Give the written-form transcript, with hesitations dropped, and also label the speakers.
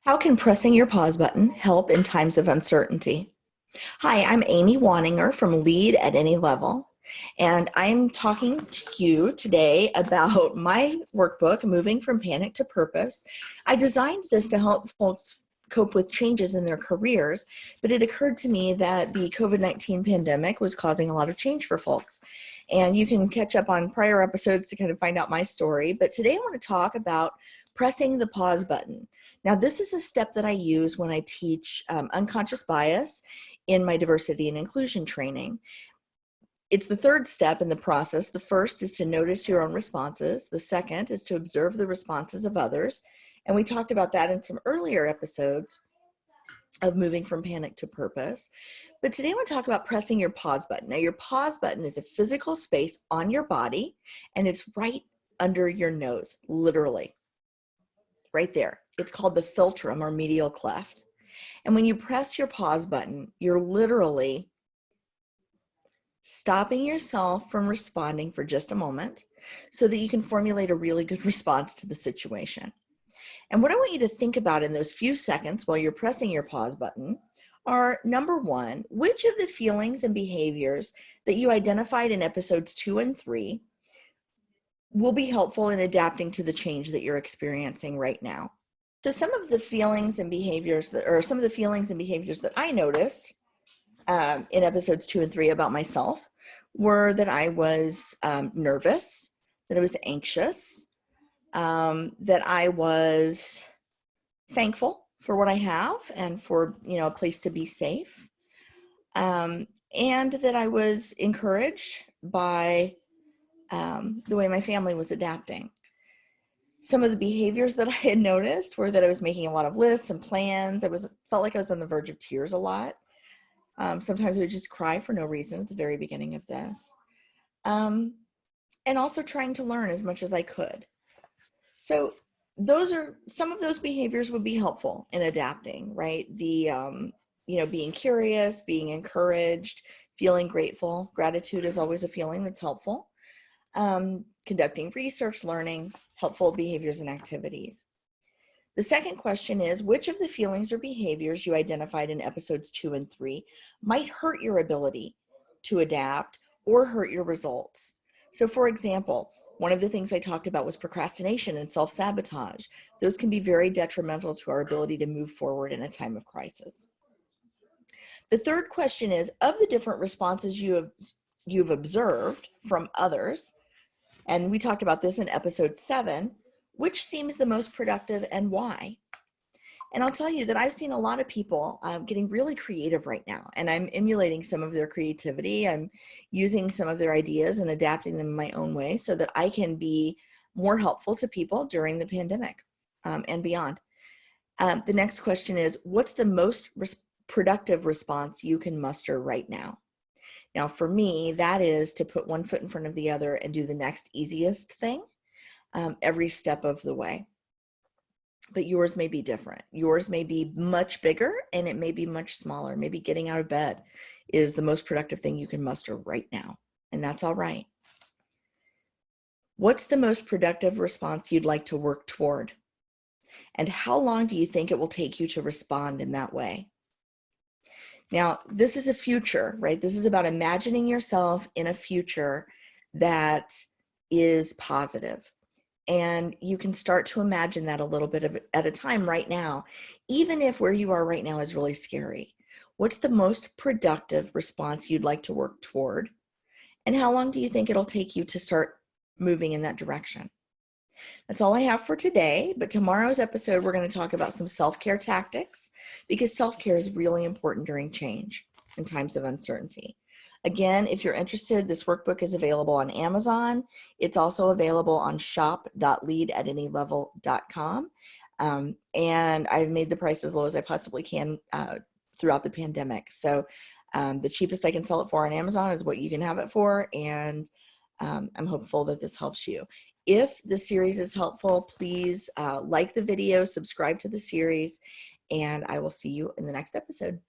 Speaker 1: How can pressing your pause button help in times of uncertainty? Hi, I'm Amy Waninger from Lead at Any Level, and I'm talking to you today about my workbook, Moving from Panic to Purpose. I designed this to help folks cope with changes in their careers, but it occurred to me that the COVID-19 pandemic was causing a lot of change for folks. And you can catch up on prior episodes to kind of find out my story, but today I want to talk about pressing the pause button. Now, this is a step that I use when I teach unconscious bias in my diversity and inclusion training. It's the third step in the process. The first is to notice your own responses. The second is to observe the responses of others. And we talked about that in some earlier episodes of Moving from Panic to Purpose. But today I want to talk about pressing your pause button. Now, your pause button is a physical space on your body, and it's right under your nose, literally. Right there. It's called the philtrum or medial cleft. And when you press your pause button, you're literally stopping yourself from responding for just a moment so that you can formulate a really good response to the situation. And what I want you to think about in those few seconds while you're pressing your pause button are, number one, which of the feelings and behaviors that you identified in episodes 2 and 3 will be helpful in adapting to the change that you're experiencing right now. So some of the feelings and behaviors that I noticed in episodes 2 and 3 about myself were that I was nervous, that I was anxious, that I was thankful for what I have and for, a place to be safe, and that I was encouraged by the way my family was adapting. Some of the behaviors that I had noticed were that I was making a lot of lists and plans. Felt like I was on the verge of tears a lot. Sometimes I would just cry for no reason at the very beginning of this. And also trying to learn as much as I could. So some of those behaviors would be helpful in adapting, right? Being curious, being encouraged, feeling grateful. Gratitude is always a feeling that's helpful. Conducting research, learning, helpful behaviors and activities. The second question is, which of the feelings or behaviors you identified in episodes 2 and 3 might hurt your ability to adapt or hurt your results? So for example, one of the things I talked about was procrastination and self-sabotage. Those can be very detrimental to our ability to move forward in a time of crisis. The third question is, of the different responses you've observed from others, and we talked about this in episode 7, which seems the most productive and why? And I'll tell you that I've seen a lot of people getting really creative right now, and I'm emulating some of their creativity. I'm using some of their ideas and adapting them in my own way so that I can be more helpful to people during the pandemic and beyond. The next question is, what's the most productive response you can muster right now? Now, for me, that is to put one foot in front of the other and do the next easiest thing every step of the way. But yours may be different. Yours may be much bigger and it may be much smaller. Maybe getting out of bed is the most productive thing you can muster right now, and that's all right. What's the most productive response you'd like to work toward? And how long do you think it will take you to respond in that way? Now, this is a future, right? This is about imagining yourself in a future that is positive. And you can start to imagine that a little bit at a time right now, even if where you are right now is really scary. What's the most productive response you'd like to work toward? And how long do you think it'll take you to start moving in that direction? That's all I have for today, but tomorrow's episode, we're going to talk about some self-care tactics because self-care is really important during change in times of uncertainty. Again, if you're interested, this workbook is available on Amazon. It's also available on shop.leadatanylevel.com. And I've made the price as low as I possibly can throughout the pandemic. So the cheapest I can sell it for on Amazon is what you can have it for. And I'm hopeful that this helps you. If the series is helpful, please like the video, subscribe to the series, and I will see you in the next episode.